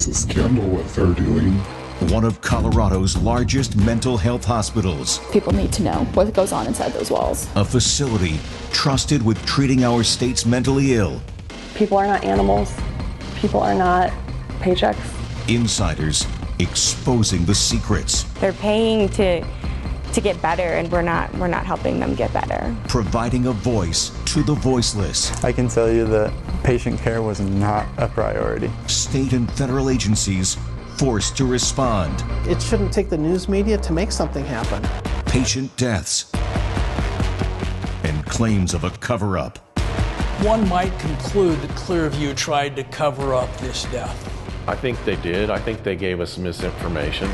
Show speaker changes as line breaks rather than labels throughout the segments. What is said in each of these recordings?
It's a scandal what they're doing.
One of Colorado's largest mental health hospitals.
People need to know what goes on inside those walls.
A facility trusted with treating our state's mentally ill.
People are not animals. People are not paychecks.
Insiders exposing the secrets.
They're paying to get better, and we're not helping them get better.
Providing a voice to the voiceless.
I can tell you that patient care was not a priority.
State and federal agencies forced to respond.
It shouldn't take the news media to make something happen.
Patient deaths and claims of a cover-up.
One might conclude that Clearview tried to cover up this death.
I think they did. I think they gave us misinformation.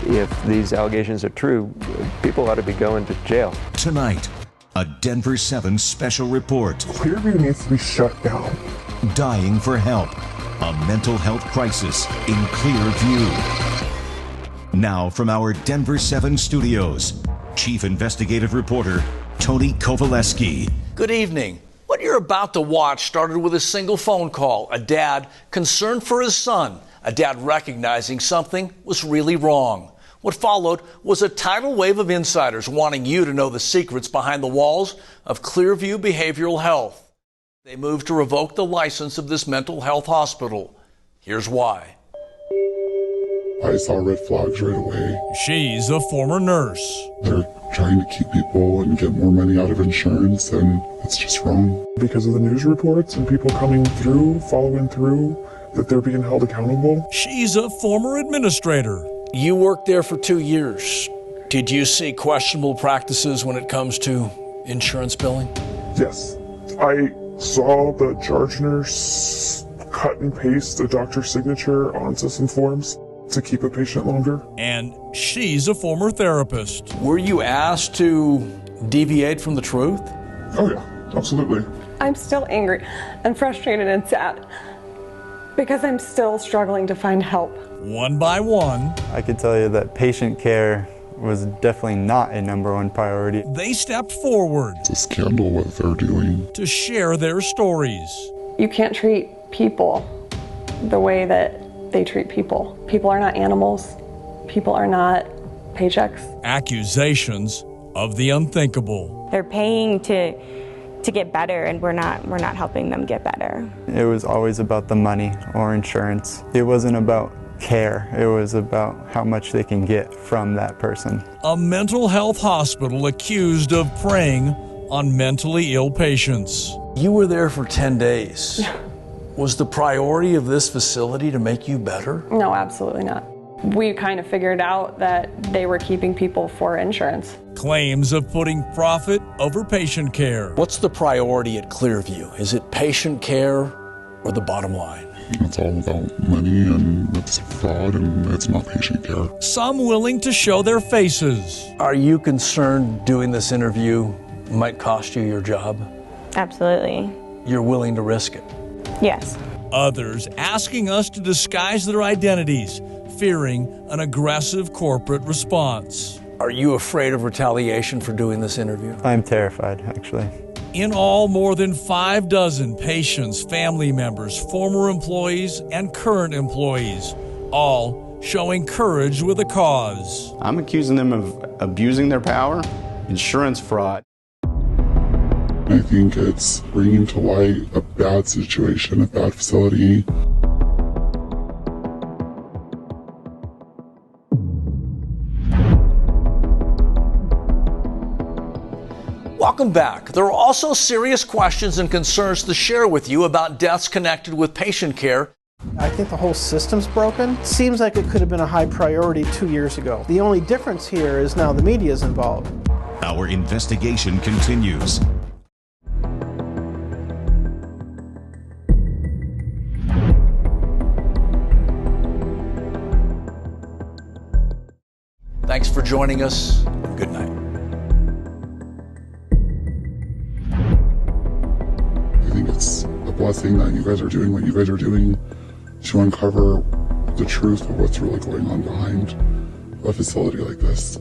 If these allegations are true, people ought to be going to jail.
Tonight, a Denver 7 special report.
Clearview needs to be shut down.
Dying for help. A mental health crisis in clear view. Now from our Denver 7 studios, Chief Investigative Reporter Tony Kovaleski.
Good evening. What you're about to watch started with a single phone call. A dad concerned for his son. A dad recognizing something was really wrong. What followed was a tidal wave of insiders wanting you to know the secrets behind the walls of Clearview Behavioral Health. They moved to revoke the license of this mental health hospital. Here's why.
I saw red flags right away.
She's a former nurse.
They're trying to keep people and get more money out of insurance, and it's just wrong. Because of the news reports and people coming through, following through, that they're being held accountable.
She's a former administrator.
You worked there for 2 years. Did you see questionable practices when it comes to insurance billing?
Yes. I saw the charge nurse cut and paste a doctor's signature onto some forms to keep a patient longer.
And she's a former therapist.
Were you asked to deviate from the truth?
Oh yeah, absolutely.
I'm still angry and frustrated and sad because I'm still struggling to find help.
One by one,
I can tell you that patient care was definitely not a #1 priority.
they stepped forward
It's a scandal what they're doing.
to share their stories.
You can't treat people the way that they treat people. People are not animals. People are not paychecks.
Accusations of the unthinkable.
They're paying to get better, and we're not helping them get better.
It was always about the money or insurance. It wasn't about care. It was about how much they can get from that person.
A mental health hospital accused of preying on mentally ill patients.
You were there for 10 days. Was the priority of this facility to make you better?
No, absolutely not. We kind of figured out that they were keeping people for insurance.
Claims of putting profit over patient care.
What's the priority at Clearview? Is it patient care or the bottom line?
It's all about money, and it's fraud, and it's not patient care.
Some willing to show their faces.
Are you concerned doing this interview might cost you your job?
Absolutely.
You're willing to risk it?
Yes.
Others asking us to disguise their identities, fearing an aggressive corporate response.
Are you afraid of retaliation for doing this interview?
I'm terrified, actually.
In all, more than 6 patients, family members, former employees, and current employees, all showing courage with a cause.
I'm accusing them of abusing their power, insurance fraud.
I think it's bringing to light a bad situation, a bad facility.
Welcome back. There are also serious questions and concerns to share with you about deaths connected with patient care.
I think the whole system's broken. Seems like it could have been a high priority 2 years ago. The only difference here is now the media is involved.
Our investigation continues.
Thanks for joining us. Good night.
I think it's a blessing that you guys are doing what you guys are doing to uncover the truth of what's really going on behind a facility like this.